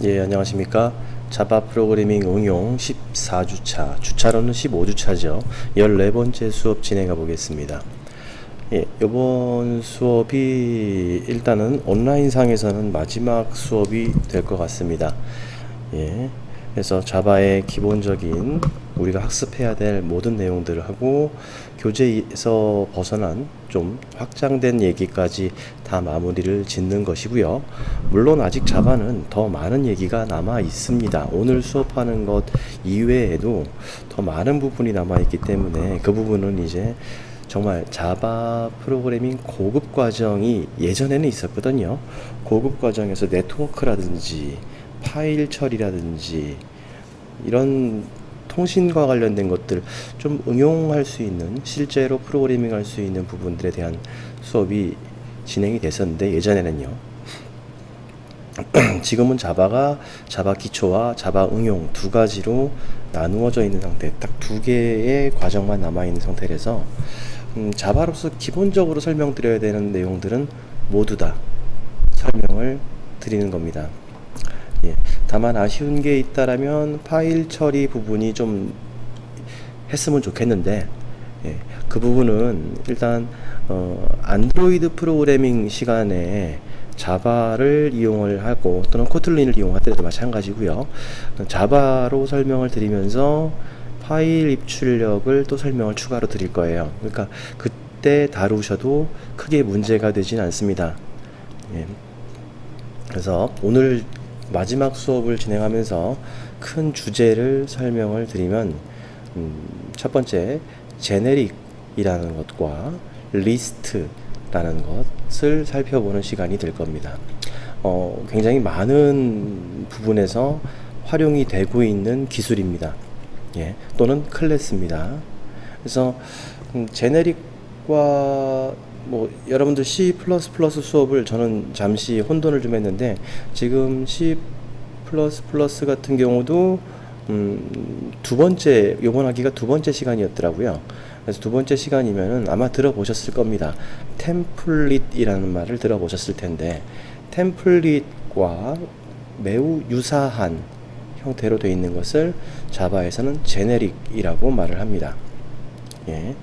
예, 안녕하십니까. 자바 프로그래밍 응용 14주차, 주차로는 15주차죠. 14번째 수업 진행해 보겠습니다. 예, 이번 수업이 일단은 온라인상에서는 마지막 수업이 될 것 같습니다. 예, 그래서 자바의 기본적인 우리가 학습해야 될 모든 내용들을 하고 교재에서 벗어난 좀 확장된 얘기까지 다 마무리를 짓는 것이고요. 물론 아직 자바는 더 많은 얘기가 남아 있습니다. 오늘 수업하는 것 이외에도 더 많은 부분이 남아 있기 때문에 그 부분은 이제 정말 자바 프로그래밍 고급 과정이 예전에는 있었거든요. 고급 과정에서 네트워크라든지 파일 처리라든지 이런 통신과 관련된 것들 좀 응용할 수 있는, 실제로 프로그래밍 할 수 있는 부분들에 대한 수업이 진행이 됐었는데, 예전에는요. 지금은 자바가 자바 기초와 자바 응용 두 가지로 나누어져 있는 상태, 딱 두 개의 과정만 남아 있는 상태라서 자바로서 기본적으로 설명드려야 되는 내용들은 모두 다 설명을 드리는 겁니다. 예, 다만 아쉬운 게 있다라면 파일 처리 부분이 좀 했으면 좋겠는데, 예, 그 부분은 일단 안드로이드 프로그래밍 시간에 자바를 이용을 하고 또는 코틀린을 이용하더라도 마찬가지고요. 자바로 설명을 드리면서 파일 입출력을 또 설명을 추가로 드릴 거예요. 그러니까 그때 다루셔도 크게 문제가 되진 않습니다. 예. 그래서 오늘 마지막 수업을 진행하면서 큰 주제를 설명을 드리면, 첫 번째 제네릭이라는 것과 리스트라는 것을 살펴보는 시간이 될 겁니다. 굉장히 많은 부분에서 활용이 되고 있는 기술입니다. 예, 또는 클래스입니다. 그래서 제네릭과 여러분들 C++ 수업을 저는 잠시 혼돈을 좀 했는데, 지금 C++ 같은 경우도 두 번째, 요번 학기가 두 번째 시간이었더라고요. 그래서 두 번째 시간이면은 아마 들어보셨을 겁니다. 템플릿이라는 말을 들어보셨을 텐데, 템플릿과 매우 유사한 형태로 되어 있는 것을 자바에서는 제네릭이라고 말을 합니다. 예.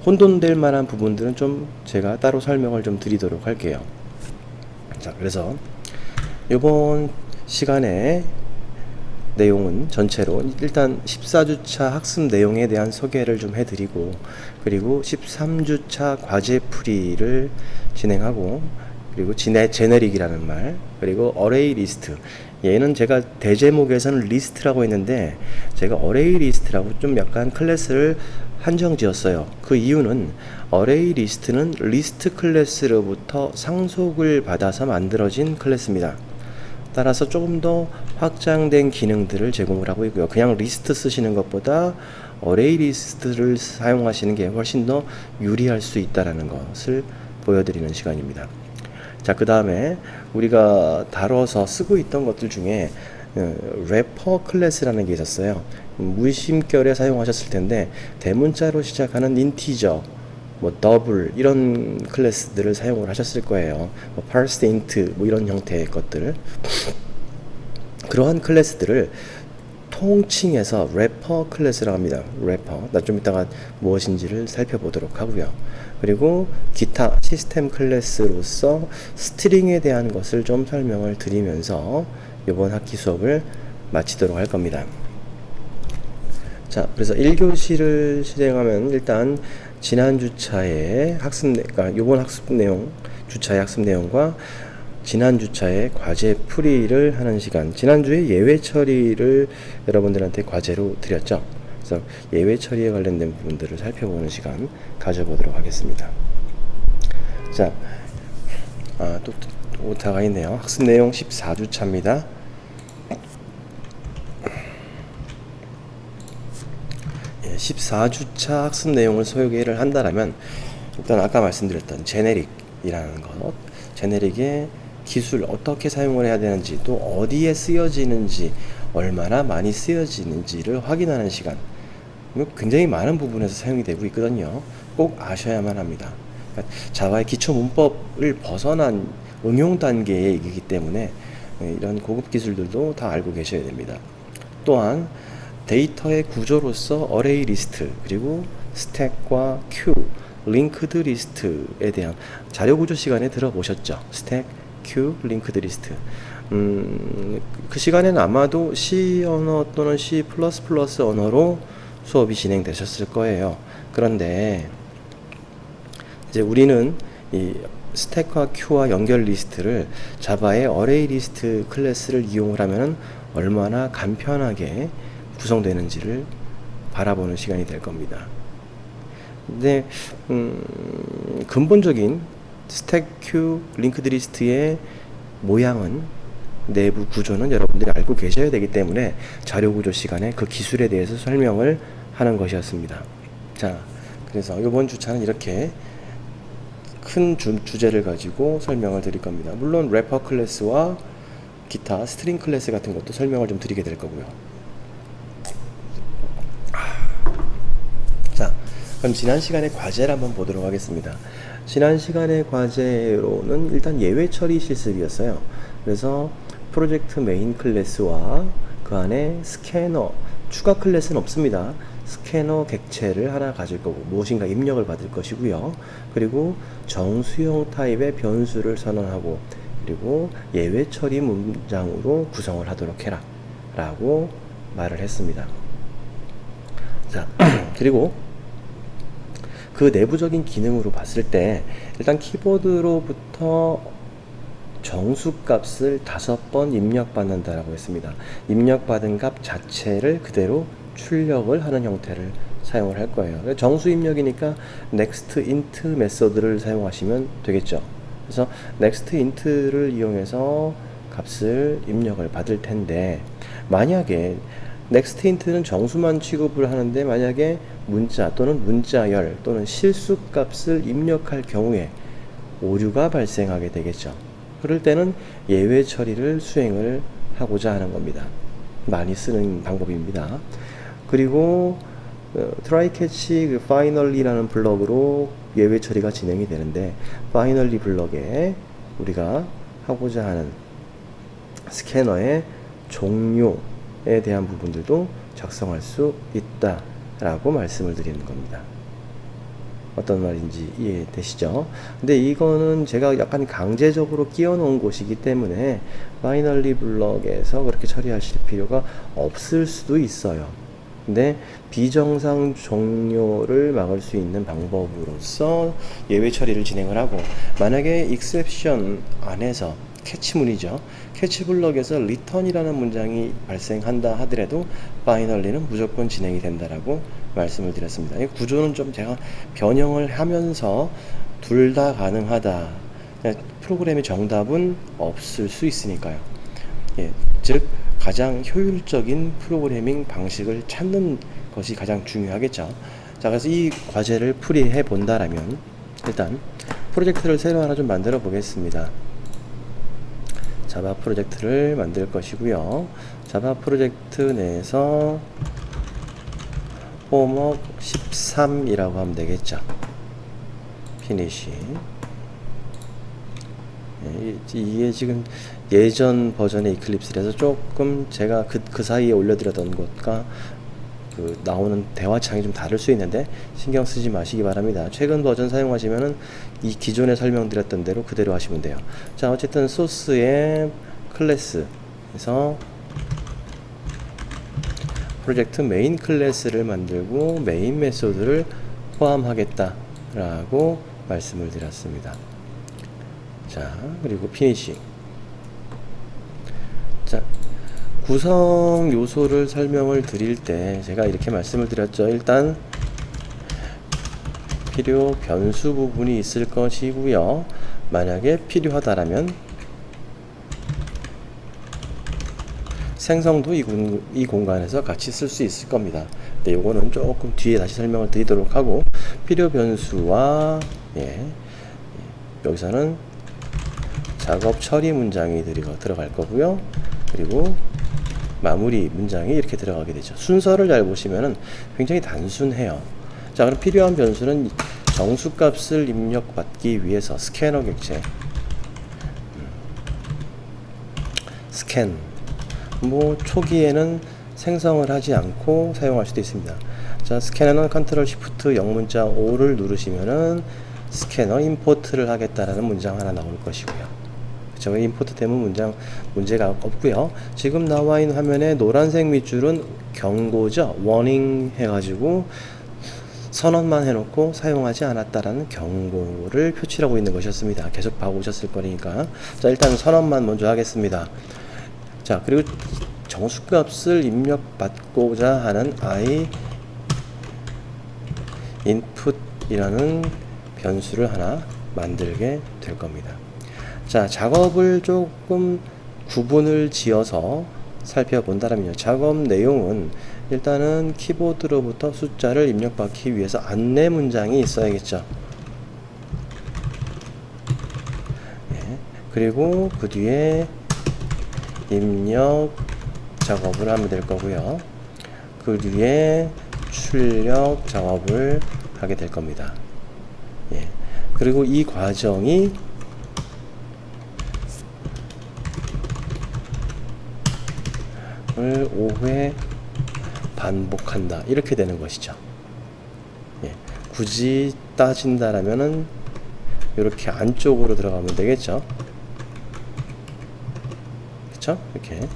혼돈될 만한 부분들은 좀 제가 따로 설명을 좀 드리도록 할게요. 자, 그래서 이번 시간에 내용은 전체로 일단 14주차 학습 내용에 대한 소개를 좀 해드리고, 그리고 13주차 과제 풀이를 진행하고, 그리고 제네릭이라는 말, 그리고 어레이 리스트. 얘는 제가 대제목에서는 리스트라고 했는데 제가 어레이 리스트라고 좀 약간 클래스를 한정 지었어요. 그 이유는 어레이 리스트는 리스트 클래스로부터 상속을 받아서 만들어진 클래스입니다. 따라서 조금 더 확장된 기능들을 제공을 하고 있고요. 그냥 리스트 쓰시는 것보다 어레이 리스트를 사용하시는 게 훨씬 더 유리할 수 있다는 것을 보여드리는 시간입니다. 자, 그 다음에 우리가 다뤄서 쓰고 있던 것들 중에 래퍼 클래스라는 게 있었어요. 무심결에 사용하셨을 텐데, 대문자로 시작하는 인티저, 더블 이런 클래스들을 사용을 하셨을 거예요. parsed int 이런 형태의 것들, 그러한 클래스들을 통칭해서 래퍼 클래스라고 합니다. 래퍼. 나 좀 이따가 무엇인지를 살펴보도록 하고요. 그리고 기타 시스템 클래스로서 스트링에 대한 것을 좀 설명을 드리면서 이번 학기 수업을 마치도록 할 겁니다. 자, 그래서 1교시를 실행하면 일단 지난 주차의 그러니까 이번 학습 내용, 주차의 학습 내용과 지난 주차에 과제 풀이를 하는 시간, 지난주에 예외 처리를 여러분들한테 과제로 드렸죠. 그래서 예외 처리에 관련된 부분들을 살펴보는 시간 가져보도록 하겠습니다. 자, 또 오타가 있네요. 학습 내용 14주차입니다. 예, 14주차 학습 내용을 소개를 한다면, 일단 아까 말씀드렸던 제네릭이라는 것, 제네릭의 기술 어떻게 사용을 해야 되는지, 또 어디에 쓰여지는지, 얼마나 많이 쓰여지는지를 확인하는 시간, 굉장히 많은 부분에서 사용이 되고 있거든요. 꼭 아셔야만 합니다. 그러니까 자바의 기초 문법을 벗어난 응용 단계의 얘기이기 때문에 이런 고급 기술들도 다 알고 계셔야 됩니다. 또한 데이터의 구조로서 어레이 리스트, 그리고 스택과 큐, 링크드 리스트에 대한 자료 구조 시간에 들어보셨죠? 스택, 큐, 링크드 리스트. 그 시간에는 아마도 C 언어 또는 C++ 언어로 수업이 진행되셨을 거예요. 그런데 이제 우리는 이 스택과 큐와 연결 리스트를 자바의 어레이 리스트 클래스를 이용을 하면 얼마나 간편하게 구성되는지를 바라보는 시간이 될 겁니다. 근데 근본적인 스택, 큐, 링크드 리스트의 모양은, 내부 구조는 여러분들이 알고 계셔야 되기 때문에 자료 구조 시간에 그 기술에 대해서 설명을 하는 것이었습니다. 자, 그래서 이번 주차는 이렇게 큰 주제를 가지고 설명을 드릴 겁니다. 물론 래퍼 클래스와 기타 스트링 클래스 같은 것도 설명을 좀 드리게 될 거고요. 자, 그럼 지난 시간의 과제를 한번 보도록 하겠습니다. 지난 시간의 과제로는 일단 예외 처리 실습이었어요. 그래서 프로젝트 메인 클래스와 그 안에 스캐너, 추가 클래스는 없습니다. 스캐너 객체를 하나 가질 거고 무엇인가 입력을 받을 것이고요. 그리고 정수형 타입의 변수를 선언하고, 그리고 예외 처리 문장으로 구성을 하도록 해라 라고 말을 했습니다. 자, 그리고 그 내부적인 기능으로 봤을 때 일단 키보드로부터 정수값을 5번 입력받는다라고 했습니다. 입력받은 값 자체를 그대로 출력을 하는 형태를 사용을 할 거예요. 정수 입력이니까 next int 메서드를 사용하시면 되겠죠. 그래서 next int를 이용해서 값을 입력을 받을 텐데, 만약에 next int는 정수만 취급을 하는데 만약에 문자 또는 문자열 또는 실수 값을 입력할 경우에 오류가 발생하게 되겠죠. 그럴 때는 예외 처리를 수행을 하고자 하는 겁니다. 많이 쓰는 방법입니다. 그리고 try catch finally라는 블럭으로 예외 처리가 진행이 되는데, finally 블럭에 우리가 하고자 하는 스캐너의 종료에 대한 부분들도 작성할 수 있다라고 말씀을 드리는 겁니다. 어떤 말인지 이해되시죠? 근데 이거는 제가 약간 강제적으로 끼워 놓은 곳이기 때문에 파이널리 블럭에서 그렇게 처리하실 필요가 없을 수도 있어요. 근데 비정상 종료를 막을 수 있는 방법으로서 예외 처리를 진행을 하고, 만약에 exception 안에서 캐치문이죠. 캐치 블럭에서 return이라는 문장이 발생한다 하더라도 파이널리는 무조건 진행이 된다라고 말씀을 드렸습니다. 이 구조는 좀 제가 변형을 하면서 둘 다 가능하다. 프로그램의 정답은 없을 수 있으니까요. 예, 즉 가장 효율적인 프로그래밍 방식을 찾는 것이 가장 중요하겠죠. 자, 그래서 이 과제를 풀이해 본다라면 일단 프로젝트를 새로 하나 좀 만들어 보겠습니다. 자바 프로젝트를 만들 것이고요. 자바 프로젝트 내에서 홈워크 13이라고 하면 되겠죠. 피니시. 이게 지금 예전 버전의 이클립스라서 조금 제가 그 사이에 올려드렸던 것과 그 나오는 대화창이 좀 다를 수 있는데 신경 쓰지 마시기 바랍니다. 최근 버전 사용하시면은 이 기존에 설명드렸던 대로 그대로 하시면 돼요. 자, 어쨌든 소스의 클래스에서 프로젝트 메인 클래스를 만들고 메인 메소드를 포함하겠다라고 말씀을 드렸습니다. 자, 그리고 피니시. 자, 구성 요소를 설명을 드릴 때 제가 이렇게 말씀을 드렸죠. 일단 필요 변수 부분이 있을 것이고요. 만약에 필요하다라면 생성도 이 공간에서 같이 쓸 수 있을 겁니다. 근데 요거는 조금 뒤에 다시 설명을 드리도록 하고, 필요 변수와 여기서는 작업 처리 문장이 들어갈 거고요. 그리고 마무리 문장이 이렇게 들어가게 되죠. 순서를 잘 보시면은 굉장히 단순해요. 자, 그럼 필요한 변수는 정수값을 입력받기 위해서 스캐너 객체 스캔, 뭐 초기에는 생성을 하지 않고 사용할 수도 있습니다. 자, 스캐너는 컨트롤 시프트 영문자 O를 누르시면은 스캐너 임포트를 하겠다라는 문장 하나 나올 것이고요. 그쵸? 임포트 되면 문제가 없고요. 지금 나와 있는 화면에 노란색 밑줄은 경고죠. 워닝 해가지고 선언만 해놓고 사용하지 않았다라는 경고를 표출하고 있는 것이었습니다. 계속 봐오셨을 거니까. 자, 일단 선언만 먼저 하겠습니다. 자, 그리고 정수값을 입력받고자 하는 I input이라는 변수를 하나 만들게 될 겁니다. 자, 작업을 조금 구분을 지어서 살펴본다면요. 작업 내용은 일단은 키보드로부터 숫자를 입력받기 위해서 안내 문장이 있어야겠죠. 예, 그리고 그 뒤에 입력 작업을 하면 될 거고요. 그 뒤에 출력 작업을 하게 될 겁니다. 예, 그리고 이 과정이 을 5회 반복한다, 이렇게 되는 것이죠. 예, 굳이 따진다라면은 이렇게 안쪽으로 들어가면 되겠죠. 그쵸? 이렇게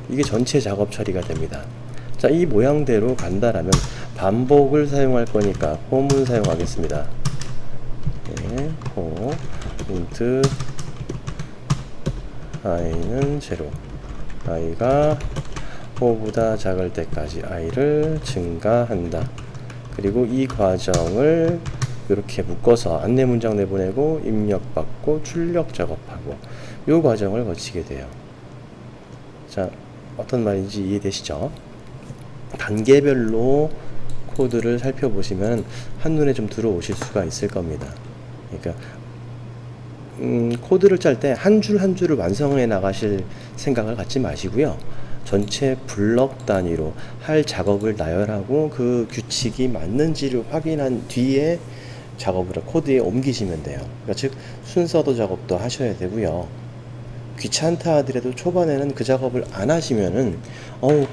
이게 전체 작업 처리가 됩니다. 자, 이 모양대로 간다라면 반복을 사용할 거니까 홈을 사용하겠습니다. 예, 홈 인트 i는 0, i가 5보다 작을 때까지 i를 증가한다. 그리고 이 과정을 이렇게 묶어서 안내 문장 내보내고 입력받고 출력 작업하고 이 과정을 거치게 돼요. 자, 어떤 말인지 이해되시죠? 단계별로 코드를 살펴보시면 한눈에 좀 들어오실 수가 있을 겁니다. 그러니까 코드를 짤 때 한 줄 한 줄을 완성해 나가실 생각을 갖지 마시고요. 전체 블럭 단위로 할 작업을 나열하고 그 규칙이 맞는지를 확인한 뒤에 작업을 코드에 옮기시면 돼요. 그러니까 즉 순서도 작업도 하셔야 되고요. 귀찮다 하더라도 초반에는 그 작업을 안 하시면은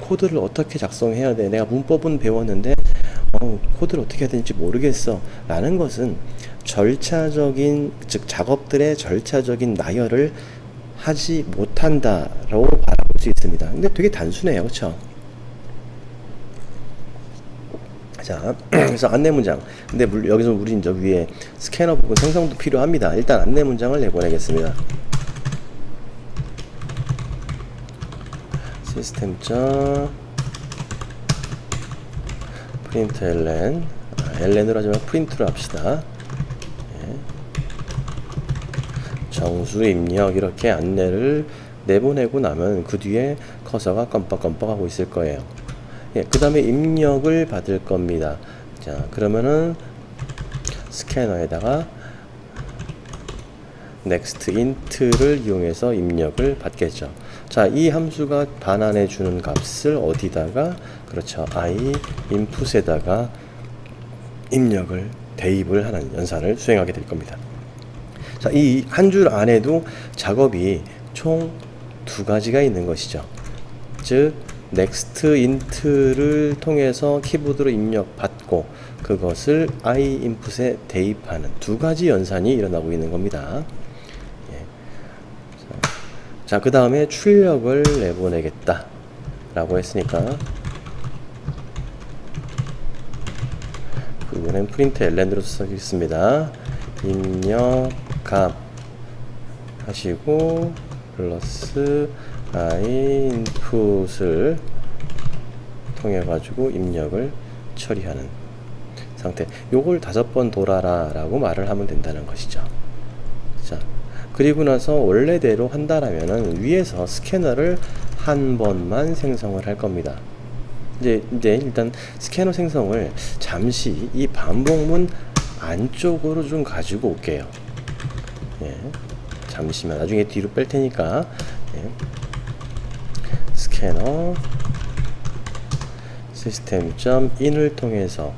코드를 어떻게 작성해야 돼, 내가 문법은 배웠는데 코드를 어떻게 해야 되는지 모르겠어 라는 것은 절차적인, 즉 작업들의 절차적인 나열을 하지 못한다라고 바라볼 수 있습니다. 근데 되게 단순해요. 그쵸? 자, 그래서 안내 문장. 근데 여기서 우리 이제 위에 스캐너 부분 생성도 필요합니다. 일단 안내 문장을 내보내겠습니다. 시스템.println ln으로 하지만 프린트로 합시다. 예. 정수 입력 이렇게 안내를 내보내고 나면 그 뒤에 커서가 껌뻑껌뻑 하고 있을 거예요. 예, 그 다음에 입력을 받을 겁니다. 자, 그러면은 스캐너에다가 next int를 이용해서 입력을 받겠죠. 자, 이 함수가 반환해 주는 값을 어디다가, 그렇죠, i input에다가 입력을 대입을 하는 연산을 수행하게 될 겁니다. 자, 이 한 줄 안에도 작업이 총 두 가지가 있는 것이죠. 즉 next int를 통해서 키보드로 입력 받고 그것을 i input에 대입하는 두 가지 연산이 일어나고 있는 겁니다. 예. 자, 그 다음에 출력을 내보내겠다 라고 했으니까 그거는 프린트 ln으로 쓰겠습니다. 입력 값 하시고 플러스 i input을 통해 가지고 입력을 처리하는 상태. 요걸 5번 돌아라 라고 말을 하면 된다는 것이죠. 자, 그리고 나서 원래대로 한다라면은 위에서 스캐너를 한 번만 생성을 할 겁니다. 이제 일단 스캐너 생성을 잠시 이 반복문 안쪽으로 좀 가지고 올게요. 예. 잠시만, 나중에 뒤로 뺄 테니까. 예. 스캐너 시스템.in을 통해서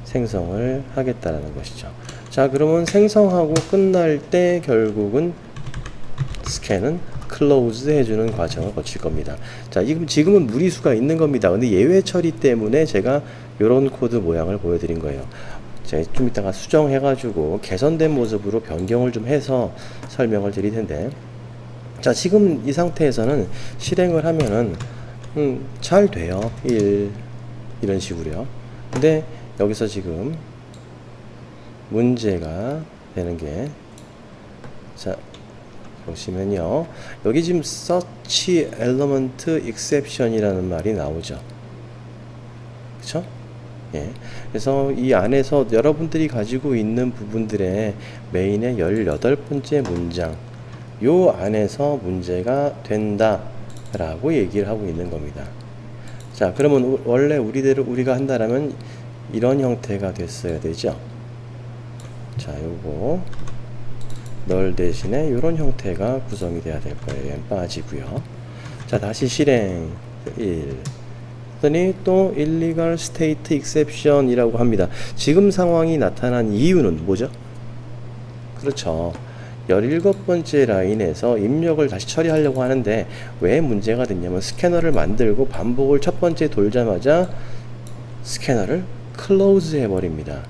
생성을 하겠다라는 것이죠. 자, 그러면 생성하고 끝날 때 결국은 스캔은 클로즈 해주는 과정을 거칠 겁니다. 자, 지금은 무리수가 있는 겁니다. 근데 예외 처리 때문에 제가 이런 코드 모양을 보여드린 거예요. 제가 좀 이따가 수정해가지고 개선된 모습으로 변경을 좀 해서 설명을 드릴 텐데, 자, 지금 이 상태에서는 실행을 하면은 잘 돼요. 이런 식으로요. 근데 여기서 지금 문제가 되는 게, 자, 보시면요, 여기 지금 search element exception이라는 말이 나오죠. 그쵸? 예. 그래서 이 안에서 여러분들이 가지고 있는 부분들의 메인의 18번째 문장, 요 안에서 문제가 된다 라고 얘기를 하고 있는 겁니다. 자, 그러면 원래 우리가 한다라면 이런 형태가 됐어야 되죠. 자, 요거 널 대신에 이런 형태가 구성이 돼야 될 거예요. 얘는 빠지고요. 자, 다시 실행 1. 그랬더니 또 illegal state exception 이라고 합니다. 지금 상황이 나타난 이유는 뭐죠? 그렇죠. 17번째 라인에서 입력을 다시 처리하려고 하는데 왜 문제가 됐냐면, 스캐너를 만들고 반복을 첫 번째 돌자마자 스캐너를 클로즈 해버립니다.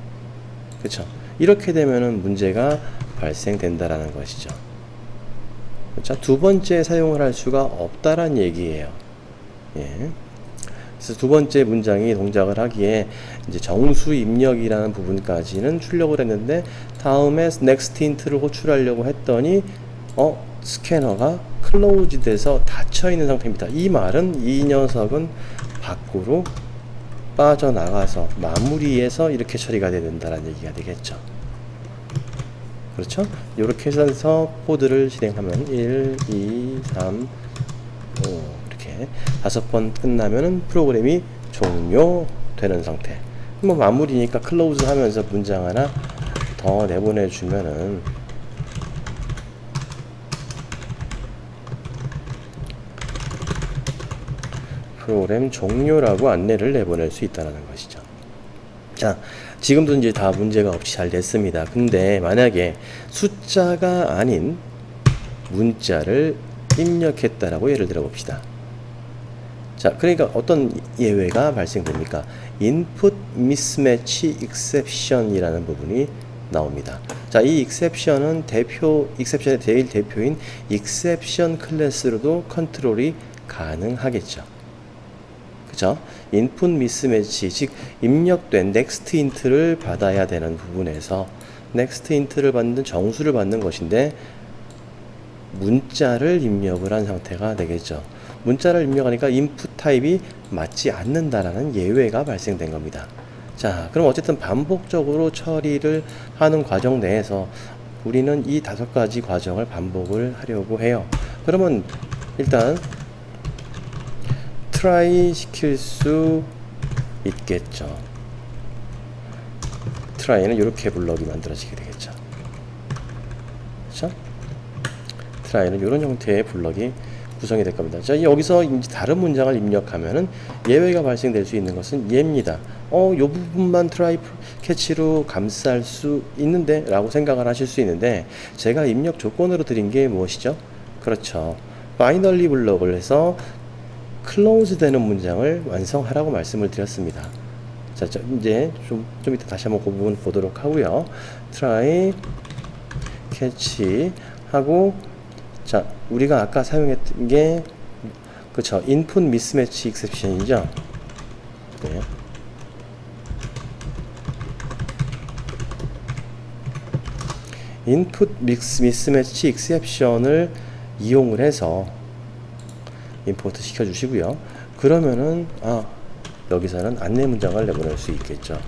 그렇죠. 이렇게 되면은 문제가 발생된다라는 것이죠. 자, 두 번째 사용을 할 수가 없다란 얘기예요. 예. 그래서 두 번째 문장이 동작을 하기에 이제 정수 입력이라는 부분까지는 출력을 했는데, 다음에 next int를 호출하려고 했더니 스캐너가 클로즈 돼서 닫혀 있는 상태입니다. 이 말은 이 녀석은 밖으로 빠져나가서 마무리해서 이렇게 처리가 된다는 얘기가 되겠죠. 그렇죠? 이렇게 해서 코드를 실행하면 1, 2, 3, 5 이렇게 5번 끝나면은 프로그램이 종료되는 상태. 뭐 마무리니까 클로즈 하면서 문장 하나 더 내보내 주면은 프로그램 종료라고 안내를 내보낼 수 있다는 것이죠. 자, 지금도 이제 다 문제가 없이 잘 됐습니다. 근데 만약에 숫자가 아닌 문자를 입력했다라고 예를 들어 봅시다. 자, 그러니까 어떤 예외가 발생됩니까? input mismatch exception이라는 부분이 나옵니다. 자, 이 exception은 exception의 제일 대표인 exception 클래스로도 컨트롤이 가능하겠죠. 그죠? input mismatch, 즉 입력된 next int를 받아야 되는 부분에서 next int를 받는 정수를 받는 것인데 문자를 입력을 한 상태가 되겠죠. 문자를 입력하니까 input 타입이 맞지 않는다라는 예외가 발생된 겁니다. 자, 그럼 어쨌든 반복적으로 처리를 하는 과정 내에서 우리는 이 5가지 과정을 반복을 하려고 해요. 그러면 일단 try 시킬 수 있겠죠. try는 이렇게 블럭이 만들어지게 되겠죠. 그렇죠? try는 이런 형태의 블럭이 구성이 될 겁니다. 자, 여기서 이제 다른 문장을 입력하면은 예외가 발생될 수 있는 것은 얘입니다. 요 부분만 try 캐치로 감쌀 수 있는데 라고 생각을 하실 수 있는데, 제가 입력 조건으로 드린 게 무엇이죠? 그렇죠. 파이널리 블럭을 해서 클로즈 되는 문장을 완성하라고 말씀을 드렸습니다. 자, 이제 좀 이따 다시 한번 그 부분 보도록 하고요. try catch 하고, 자, 우리가 아까 사용했던 게 그쵸, input mismatch exception이죠. 네. input mismatch exception을 이용을 해서 임포트 시켜 주시고요. 그러면은 여기서는 안내 문장을 내보낼 수 있겠죠.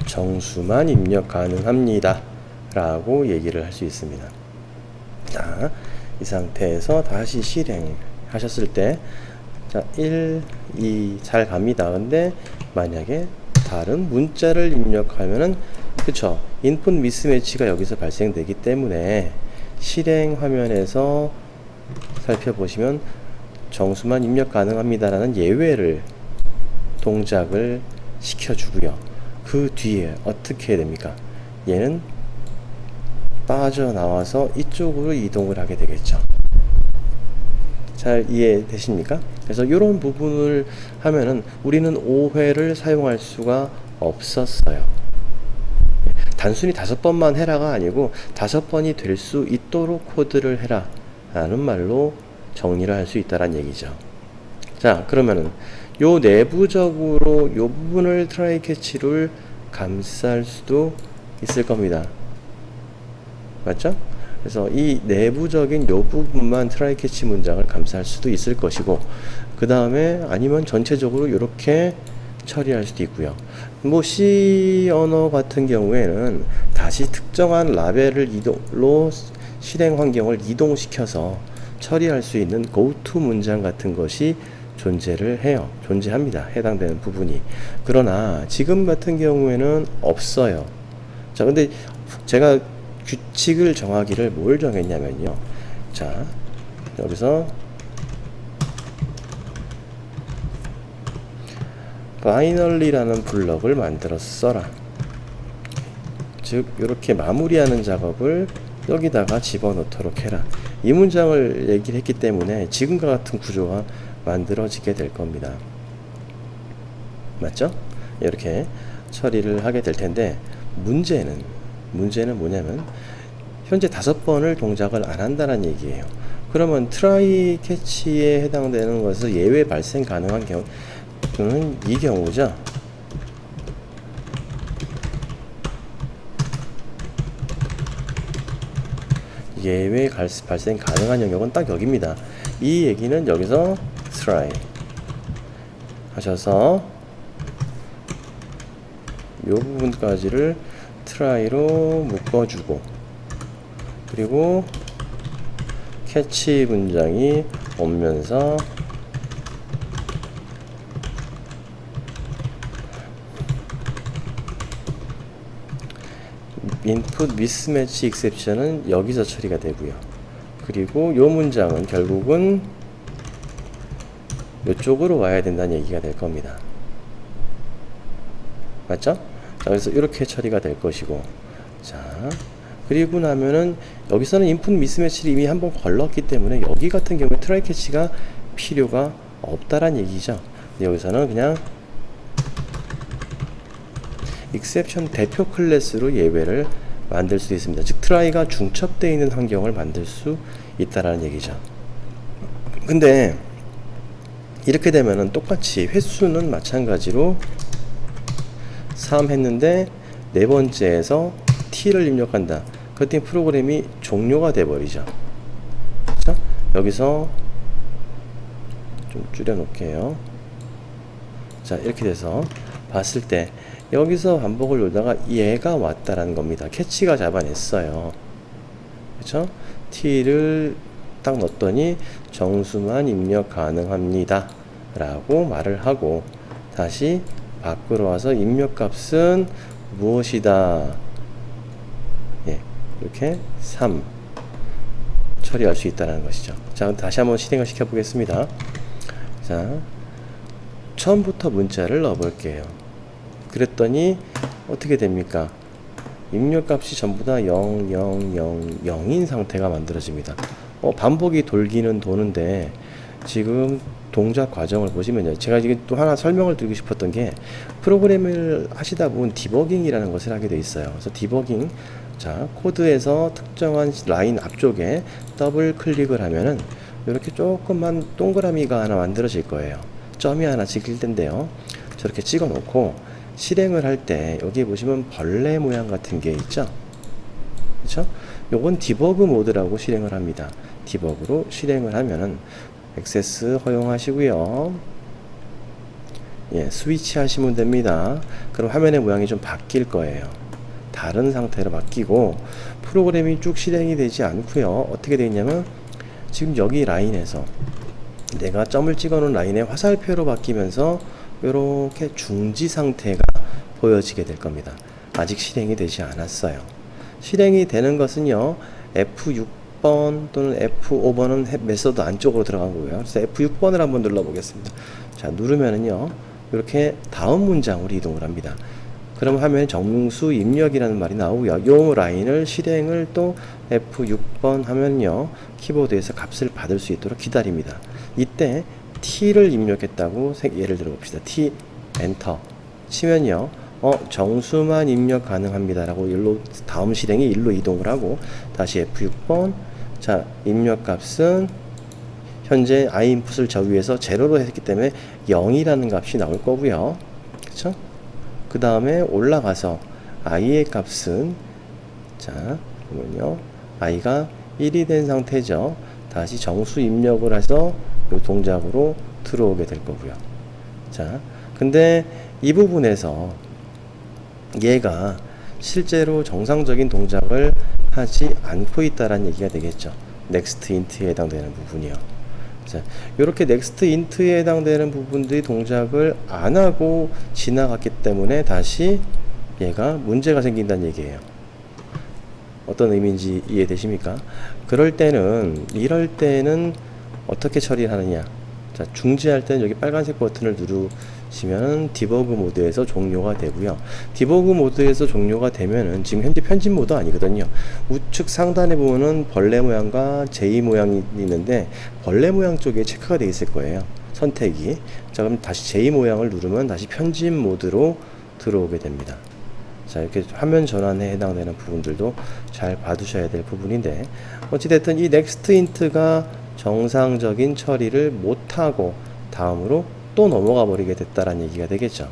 정수만 입력 가능합니다 라고 얘기를 할 수 있습니다. 자, 이 상태에서 다시 실행하셨을 때, 자, 1, 2 잘 갑니다. 근데 만약에 다른 문자를 입력하면은, 그쵸, 인풋 미스매치가 여기서 발생되기 때문에 실행 화면에서 살펴보시면 정수만 입력 가능합니다라는 예외를 동작을 시켜주고요. 그 뒤에 어떻게 해야 됩니까? 얘는 빠져나와서 이쪽으로 이동을 하게 되겠죠. 잘 이해되십니까? 그래서 이런 부분을 하면은 우리는 5회를 사용할 수가 없었어요. 단순히 5번만 해라가 아니고 5번이 될 수 있도록 코드를 해라 라는 말로 정리를 할 수 있다는 얘기죠. 자, 그러면은 요 내부적으로 요 부분을 트라이 캐치를 감쌀 수도 있을 겁니다. 맞죠? 그래서 이 내부적인 요 부분만 트라이 캐치 문장을 감쌀 수도 있을 것이고, 그 다음에 아니면 전체적으로 이렇게 처리할 수도 있고요. 뭐 C 언어 같은 경우에는 다시 특정한 라벨을 이동로 실행 환경을 이동시켜서 처리할 수 있는 goto 문장 같은 것이 존재합니다. 해당되는 부분이. 그러나 지금 같은 경우에는 없어요. 자, 근데 제가 규칙을 정하기를 뭘 정했냐면요. 자, 여기서 finally라는 블럭을 만들어 써라. 즉 이렇게 마무리하는 작업을 여기다가 집어넣도록 해라. 이 문장을 얘기를 했기 때문에 지금과 같은 구조가 만들어지게 될 겁니다. 맞죠? 이렇게 처리를 하게 될 텐데, 문제는 뭐냐면 현재 5번을 동작을 안 한다는 얘기예요. 그러면 트라이 캐치에 해당되는 것을 예외 발생 가능한 경우는 이 경우죠. 예외 발생 가능한 영역은 딱 여기입니다. 이 얘기는 여기서 try 하셔서 이 부분까지를 try로 묶어주고, 그리고 캐치 문장이 오면서 input mismatch exception은 여기서 처리가 되고요. 그리고 이 문장은 결국은 이쪽으로 와야 된다는 얘기가 될 겁니다. 맞죠? 자, 그래서 이렇게 처리가 될 것이고, 자, 그리고 나면은 여기서는 인풋 미스매치를 이미 한번 걸렀기 때문에 여기 같은 경우에 트라이 캐치가 필요가 없다란 얘기죠. 여기서는 그냥 exception 대표 클래스로 예외를 만들 수 있습니다. 즉 트라이가 중첩되어 있는 환경을 만들 수 있다라는 얘기죠. 근데 이렇게 되면은 똑같이 횟수는 마찬가지로 3 했는데 네 번째에서 t를 입력한다. 그때 프로그램이 종료가 돼 버리죠. 그렇죠? 여기서 좀 줄여 놓을게요. 자, 이렇게 돼서 봤을 때 여기서 반복을 놓다가 얘가 왔다라는 겁니다. 캐치가 잡아냈어요. 그렇죠? t를 딱 넣었더니 정수만 입력 가능합니다 라고 말을 하고, 다시 밖으로 와서 입력값은 무엇이다, 예, 이렇게 3 처리할 수 있다는 것이죠. 자, 다시 한번 실행을 시켜 보겠습니다. 자, 처음부터 문자를 넣어 볼게요. 그랬더니 어떻게 됩니까? 입력값이 전부 다 0, 0, 0, 0인 상태가 만들어집니다. 반복이 돌기는 도는데 지금 동작 과정을 보시면요. 제가 지금 또 하나 설명을 드리고 싶었던 게, 프로그램을 하시다 보면 디버깅이라는 것을 하게 돼 있어요. 그래서 디버깅, 자, 코드에서 특정한 라인 앞쪽에 더블 클릭을 하면은 이렇게 조금만 동그라미가 하나 만들어질 거예요. 점이 하나 찍힐 텐데요. 저렇게 찍어 놓고 실행을 할 때 여기 보시면 벌레 모양 같은 게 있죠. 그렇죠? 요건 디버그 모드라고 실행을 합니다. 디버그로 실행을 하면은 액세스 허용하시고요. 예, 스위치 하시면 됩니다. 그럼 화면의 모양이 좀 바뀔 거예요. 다른 상태로 바뀌고 프로그램이 쭉 실행이 되지 않고요. 어떻게 되어 있냐면 지금 여기 라인에서 내가 점을 찍어 놓은 라인의 화살표로 바뀌면서 이렇게 중지 상태가 보여지게 될 겁니다. 아직 실행이 되지 않았어요. 실행이 되는 것은요, F6번 또는 F5번은 메서드 안쪽으로 들어간 거고요. 그래서 F6번을 한번 눌러 보겠습니다. 자, 누르면은요, 이렇게 다음 문장으로 이동을 합니다. 그럼 화면에 정수 입력이라는 말이 나오고요. 요 라인을 실행을 또 F6번 하면요. 키보드에서 값을 받을 수 있도록 기다립니다. 이때 T를 입력했다고 예를 들어 봅시다. T 엔터 치면요. 정수만 입력 가능합니다. 라고 일로 다음 실행이 일로 이동을 하고 다시 F6번 자, 입력 값은 현재 i 인풋을 저 위에서 제로로 했기 때문에 0이라는 값이 나올 거고요. 그쵸? 그 다음에 올라가서 i의 값은 자 보면요 i가 1이 된 상태죠. 다시 정수 입력을 해서 이 동작으로 들어오게 될 거고요. 자 근데 이 부분에서 얘가 실제로 정상적인 동작을 하지 않고 있다라는 얘기가 되겠죠. next int에 해당되는 부분이요. 자, 이렇게 next int에 해당되는 부분들이 동작을 안 하고 지나갔기 때문에 다시 얘가 문제가 생긴다는 얘기예요. 어떤 의미인지 이해되십니까? 이럴 때는 어떻게 처리하느냐? 자, 중지할 때는 여기 빨간색 버튼을 누르시면 디버그 모드에서 종료가 되고요. 디버그 모드에서 종료가 되면은 지금 현재 편집 모드 아니거든요. 우측 상단에 보면은 벌레 모양과 J 모양이 있는데 벌레 모양 쪽에 체크가 되어 있을 거예요. 선택이. 자, 그럼 다시 J 모양을 누르면 다시 편집 모드로 들어오게 됩니다. 자, 이렇게 화면 전환에 해당되는 부분들도 잘 봐두셔야 될 부분인데 어찌됐든 이 next int가 정상적인 처리를 못하고 다음으로 또 넘어가 버리게 됐다라는 얘기가 되겠죠.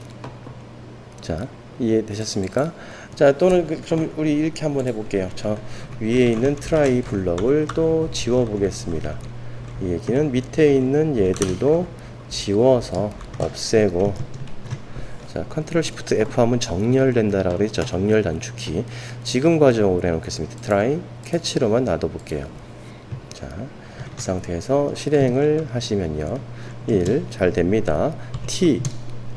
자, 이해되셨습니까? 자, 또는 그럼 우리 이렇게 한번 해볼게요. 저 위에 있는 try 블럭을 또 지워 보겠습니다. 이 얘기는 밑에 있는 얘들도 지워서 없애고 자, 컨트롤 시프트 F 하면 정렬된다라고 그랬죠. 정렬 단축키. 지금 과정으로 해놓겠습니다. try 캐치로만 놔둬볼게요. 자, 이 상태에서 실행을 하시면요. 1, 잘 됩니다. T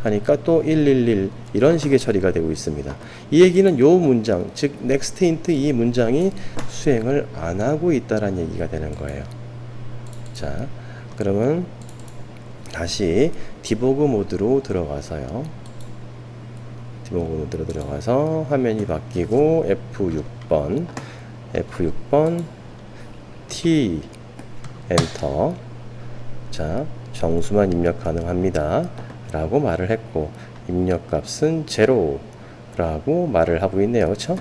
하니까 또 111 이런 식의 처리가 되고 있습니다. 이 얘기는 요 문장, 즉 next int 이 문장이 수행을 안 하고 있다라는 얘기가 되는 거예요. 자, 그러면 다시 디버그 모드로 들어가서요. 디버그 모드로 들어가서 화면이 바뀌고 F6번 T 엔터 자 정수만 입력 가능합니다 라고 말을 했고 입력값은 0 라고 말을 하고 있네요. 그쵸?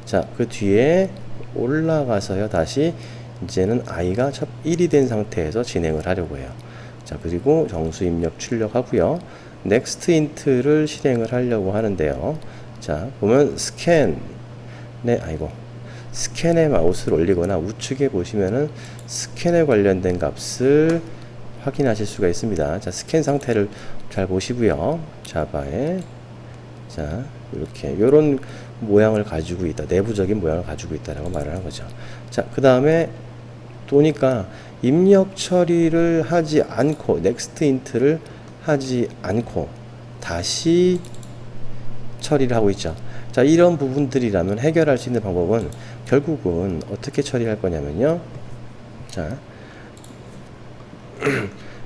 자, 그 뒤에 올라가서요 다시 이제는 i가 1이 된 상태에서 진행을 하려고 해요. 자, 그리고 정수 입력 출력하고요 next int를 실행을 하려고 하는데요. 자, 보면 스캔에 스캔에 마우스를 올리거나 우측에 보시면은 스캔에 관련된 값을 확인하실 수가 있습니다. 자, 스캔 상태를 잘 보시고요. 자바에 자, 이렇게 요런 모양을 가지고 있다. 내부적인 모양을 가지고 있다라고 말을 한 거죠. 자, 그 다음에 보니까 입력 처리를 하지 않고 next int를 하지 않고 다시 처리를 하고 있죠. 자, 이런 부분들이라면 해결할 수 있는 방법은 결국은 어떻게 처리할 거냐면요. 자,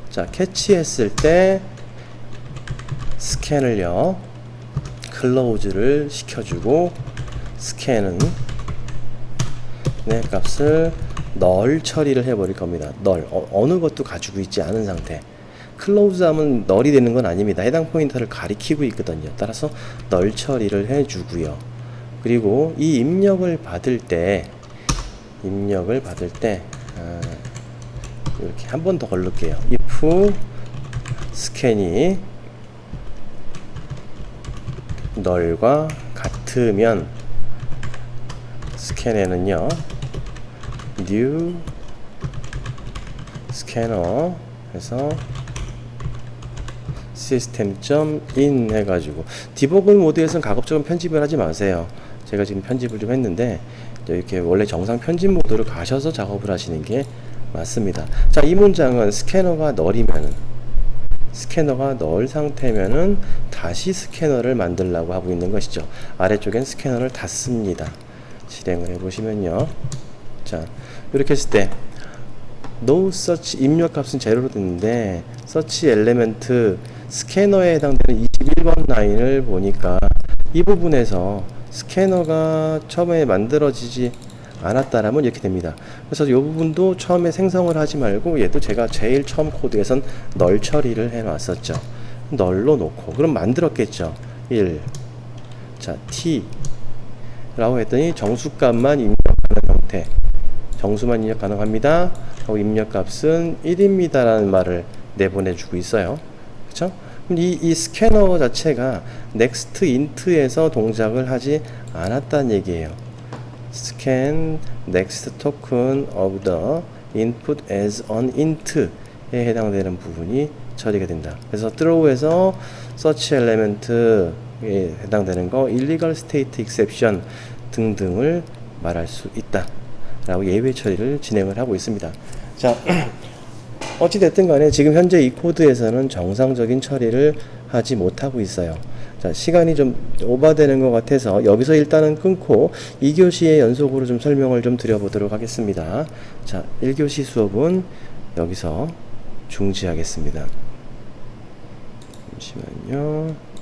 자, 캐치했을 때 스캔을요, 클로즈를 시켜주고 스캔은 네, 값을 널 처리를 해버릴 겁니다. 널, 어느 것도 가지고 있지 않은 상태. 클로즈 하면 널이 되는 건 아닙니다. 해당 포인터를 가리키고 있거든요. 따라서 널 처리를 해주고요. 그리고 이 입력을 받을 때 이렇게 한 번 더 걸를게요. if 스캔이 널과 같으면 스캔에는요 new 스캐너 해서 system.in 해가지고 디버그 모드에서는 가급적이면 편집을 하지 마세요. 제가 지금 편집을 좀 했는데 이렇게 원래 정상 편집 모드로 가셔서 작업을 하시는 게 맞습니다. 자, 이 문장은 스캐너가 널 상태면은 다시 스캐너를 만들라고 하고 있는 것이죠. 아래쪽엔 스캐너를 닫습니다. 실행을 해보시면요. 자, 이렇게 했을 때 no search 입력값은 제로로 됐는데 search 엘리멘트 스캐너에 해당되는 21번 라인을 보니까 이 부분에서 스캐너가 처음에 만들어지지 않았다라면 이렇게 됩니다. 그래서 이 부분도 처음에 생성을 하지 말고 얘도 제가 제일 처음 코드에선 널 처리를 해 놨었죠. 널로 놓고 그럼 만들었겠죠. 1. 자, t 라고 했더니 정수값만 입력하는 형태. 정수만 입력 가능합니다. 하고 입력값은 1입니다 라는 말을 내보내주고 있어요. 그쵸? 그럼 이 스캐너 자체가 next int에서 동작을 하지 않았다는 얘기예요. scan next token of the input as an int에 해당되는 부분이 처리가 된다. 그래서 throw에서 search element에 해당되는 거 illegal state exception 등등을 말할 수 있다 라고 예외 처리를 진행을 하고 있습니다. 자, 어찌됐든 간에 지금 현재 이 코드에서는 정상적인 처리를 하지 못하고 있어요. 자, 시간이 좀 오버되는 것 같아서 여기서 일단은 끊고 2교시의 연속으로 좀 설명을 좀 드려보도록 하겠습니다. 자, 1교시 수업은 여기서 중지하겠습니다. 잠시만요.